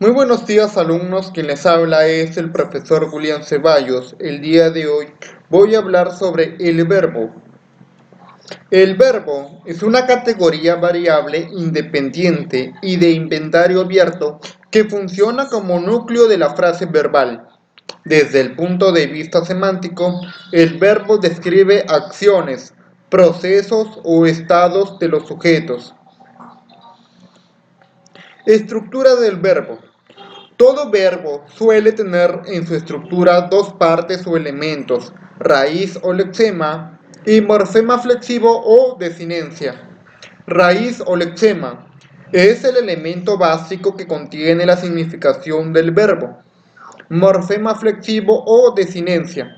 Muy buenos días, alumnos. Quien les habla es el profesor Julián Ceballos. El día de hoy voy a hablar sobre el verbo. El verbo es una categoría variable independiente y de inventario abierto que funciona como núcleo de la frase verbal. Desde el punto de vista semántico, el verbo describe acciones, procesos o estados de los sujetos. Estructura del verbo. Todo verbo suele tener en su estructura dos partes o elementos, raíz o lexema y morfema flexivo o desinencia. Raíz o lexema es el elemento básico que contiene la significación del verbo. Morfema flexivo o desinencia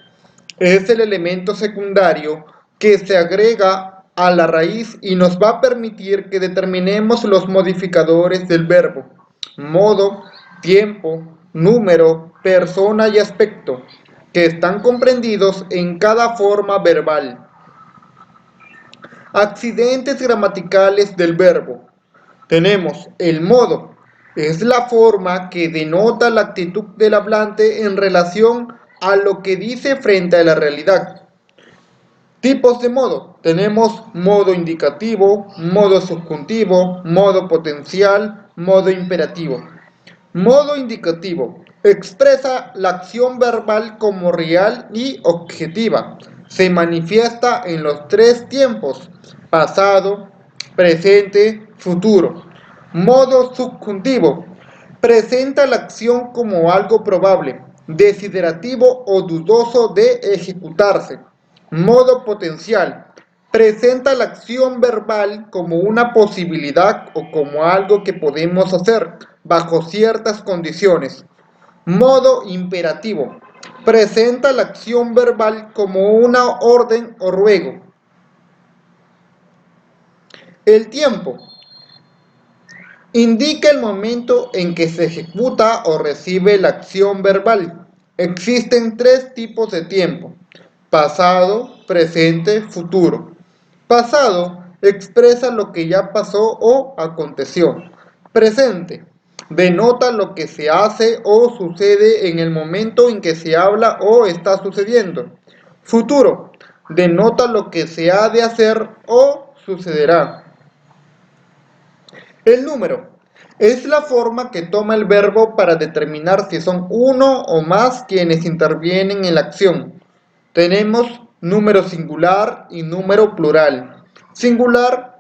es el elemento secundario que se agrega a la raíz y nos va a permitir que determinemos los modificadores del verbo: modo, tiempo, número, persona y aspecto, que están comprendidos en cada forma verbal. Accidentes gramaticales del verbo. Tenemos el modo. Es la forma que denota la actitud del hablante en relación a lo que dice frente a la realidad. Tipos de modo. Tenemos modo indicativo, modo subjuntivo, modo potencial, modo imperativo. Modo indicativo. Expresa la acción verbal como real y objetiva. Se manifiesta en los tres tiempos: pasado, presente, futuro. Modo subjuntivo. Presenta la acción como algo probable, desiderativo o dudoso de ejecutarse. Modo potencial. Presenta la acción verbal como una posibilidad o como algo que podemos hacer bajo ciertas condiciones. Modo imperativo. Presenta la acción verbal como una orden o ruego. El tiempo indica el momento en que se ejecuta o recibe la acción verbal. Existen tres tipos de tiempo: pasado, presente, futuro. Pasado expresa lo que ya pasó o aconteció. Presente denota lo que se hace o sucede en el momento en que se habla o está sucediendo. Futuro denota lo que se ha de hacer o sucederá. El número es la forma que toma el verbo para determinar si son uno o más quienes intervienen en la acción. Tenemos número singular y número plural. Singular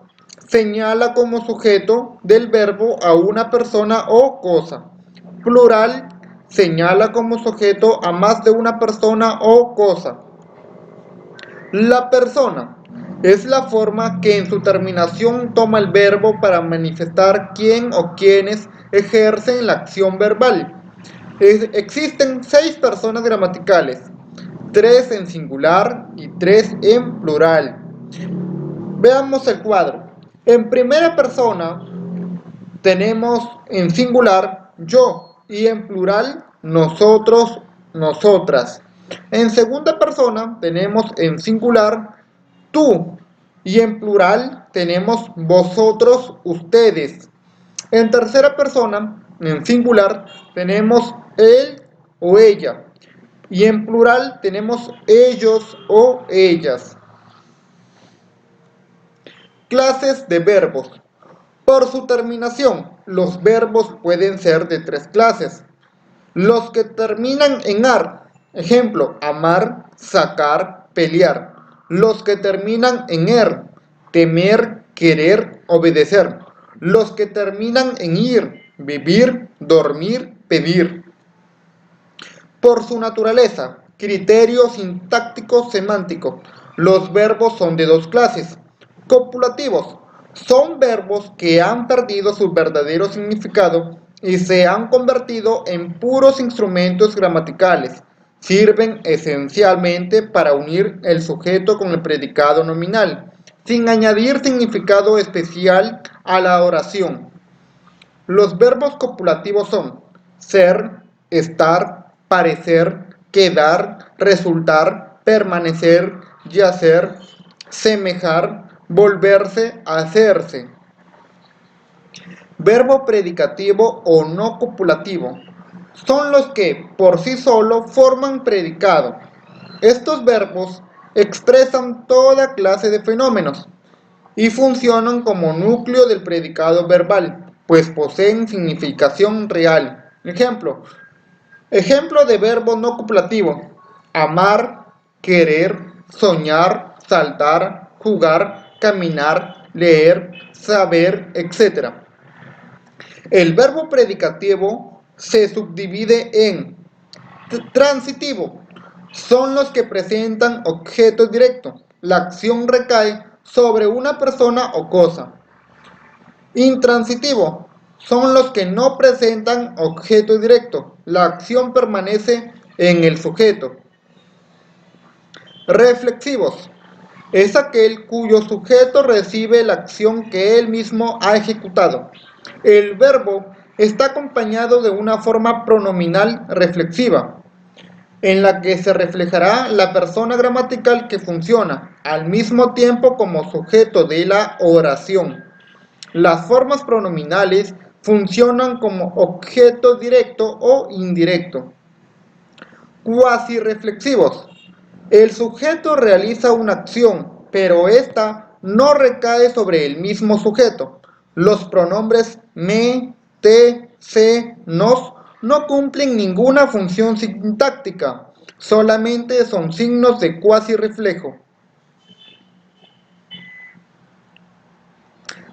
señala como sujeto del verbo a una persona o cosa. Plural señala como sujeto a más de una persona o cosa. La persona es la forma que en su terminación toma el verbo para manifestar quién o quienes ejercen la acción verbal. Existen 6 personas gramaticales: 3 en singular y 3 en plural. Veamos el cuadro. En primera persona tenemos en singular yo y en plural nosotros, nosotras. En segunda persona tenemos en singular tú y en plural tenemos vosotros, ustedes. En tercera persona, en singular, tenemos él o ella y en plural tenemos ellos o ellas. Clases de verbos. Por su terminación, los verbos pueden ser de 3 clases. Los que terminan en ar, ejemplo, amar, sacar, pelear. Los que terminan en er, temer, querer, obedecer. Los que terminan en ir, vivir, dormir, pedir. Por su naturaleza, criterio sintáctico semántico. Los verbos son de 2 clases. Copulativos. Son verbos que han perdido su verdadero significado y se han convertido en puros instrumentos gramaticales. Sirven esencialmente para unir el sujeto con el predicado nominal, sin añadir significado especial a la oración. Los verbos copulativos son ser, estar, parecer, quedar, resultar, permanecer, yacer, semejar, volverse, hacerse. verbo predicativo o no copulativo. Son los que por sí solo forman predicado. Estos verbos expresan toda clase de fenómenos y funcionan como núcleo del predicado verbal, pues poseen significación real. Ejemplo de verbo no copulativo: amar, querer, soñar, saltar, jugar, caminar, leer, saber, etc. El verbo predicativo se subdivide en transitivo. Son los que presentan objeto directo. La acción recae sobre una persona o cosa. Intransitivo. Son los que no presentan objeto directo. La acción permanece en el sujeto. Reflexivos. Es aquel cuyo sujeto recibe la acción que él mismo ha ejecutado. El verbo está acompañado de una forma pronominal reflexiva, en la que se reflejará la persona gramatical que funciona al mismo tiempo como sujeto de la oración. Las formas pronominales funcionan como objeto directo o indirecto. Cuasi reflexivos. El sujeto realiza una acción, pero ésta no recae sobre el mismo sujeto. Los pronombres me, te, se, nos no cumplen ninguna función sintáctica, solamente son signos de cuasi reflejo.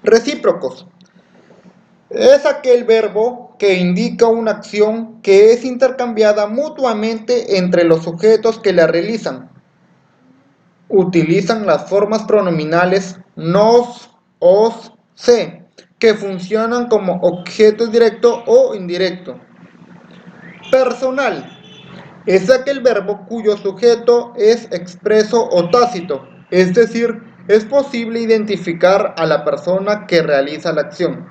Recíprocos. Es aquel verbo que indica una acción que es intercambiada mutuamente entre los sujetos que la realizan. Utilizan las formas pronominales nos, os, se, que funcionan como objeto directo o indirecto. Personal. Es aquel verbo cuyo sujeto es expreso o tácito, es decir, es posible identificar a la persona que realiza la acción.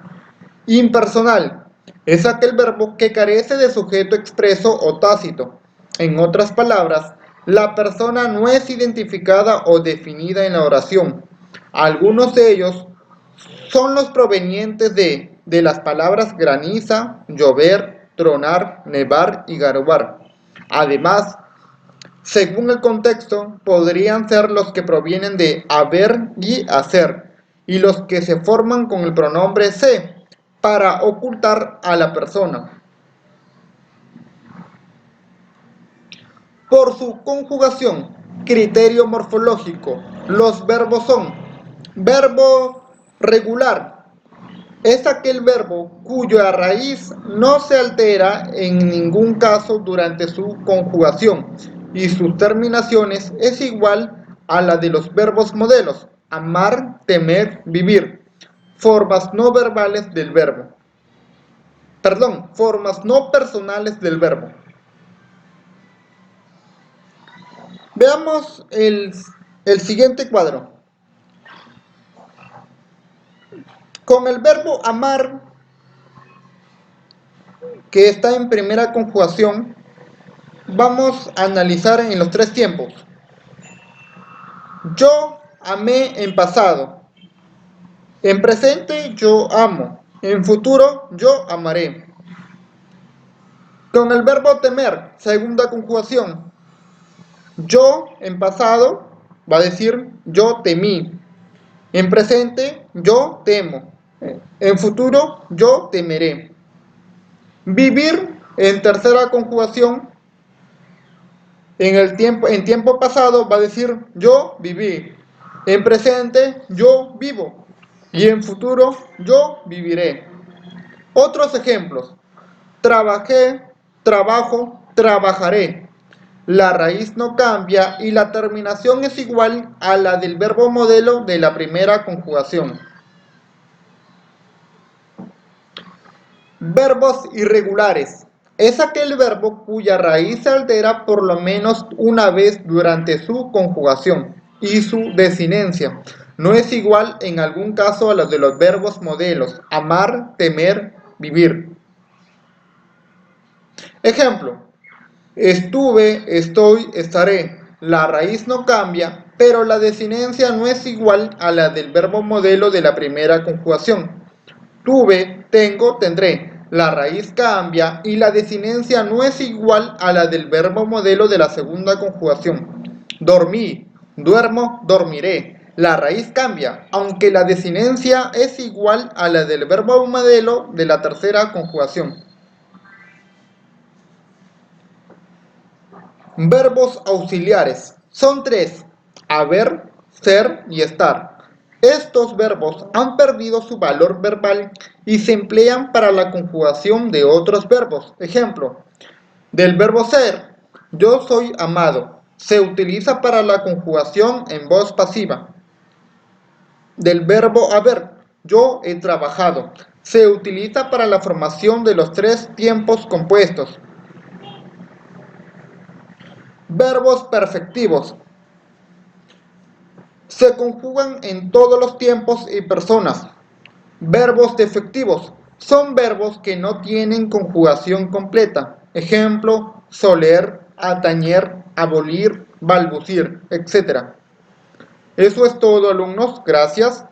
Impersonal. Es aquel verbo que carece de sujeto expreso o tácito. En otras palabras, la persona no es identificada o definida en la oración. Algunos de ellos son los provenientes de las palabras graniza, llover, tronar, nevar y garobar. Además, según el contexto, podrían ser los que provienen de haber y hacer, y los que se forman con el pronombre se, para ocultar a la persona. Por su conjugación, criterio morfológico, los verbos son: verbo regular. Es aquel verbo cuya raíz no se altera en ningún caso durante su conjugación y sus terminaciones es igual a la de los verbos modelos: amar, temer, vivir. Formas no verbales del verbo. Formas no personales del verbo. Veamos el siguiente cuadro. Con el verbo amar, que está en primera conjugación, vamos a analizar en los tres tiempos. Yo amé en pasado. En presente yo amo. En futuro yo amaré. Con el verbo temer, segunda conjugación. Yo en pasado va a decir yo temí. En presente yo temo. En futuro yo temeré. Vivir en tercera conjugación. En tiempo pasado va a decir yo viví. En presente yo vivo. Y en futuro yo viviré. Otros ejemplos: trabajé, trabajo, trabajaré. La raíz no cambia y la terminación es igual a la del verbo modelo de la primera conjugación. Verbos irregulares. Es aquel verbo cuya raíz se altera por lo menos una vez durante su conjugación y su desinencia no es igual en algún caso a la de los verbos modelos: amar, temer, vivir. Ejemplo: estuve, estoy, estaré. La raíz no cambia, pero la desinencia no es igual a la del verbo modelo de la primera conjugación. Tuve, tengo, tendré. La raíz cambia y la desinencia no es igual a la del verbo modelo de la segunda conjugación. Dormí, duermo, dormiré. La raíz cambia, aunque la desinencia es igual a la del verbo modelo de la tercera conjugación. Verbos auxiliares. Son tres: haber, ser y estar. Estos verbos han perdido su valor verbal y se emplean para la conjugación de otros verbos. Ejemplo, del verbo ser, yo soy amado. Se utiliza para la conjugación en voz pasiva. Del verbo haber, yo he trabajado. Se utiliza para la formación de los tres tiempos compuestos. Verbos perfectivos. Se conjugan en todos los tiempos y personas. Verbos defectivos. Son verbos que no tienen conjugación completa. Ejemplo, soler, atañer, abolir, balbucir, etc. Eso es todo, alumnos. Gracias.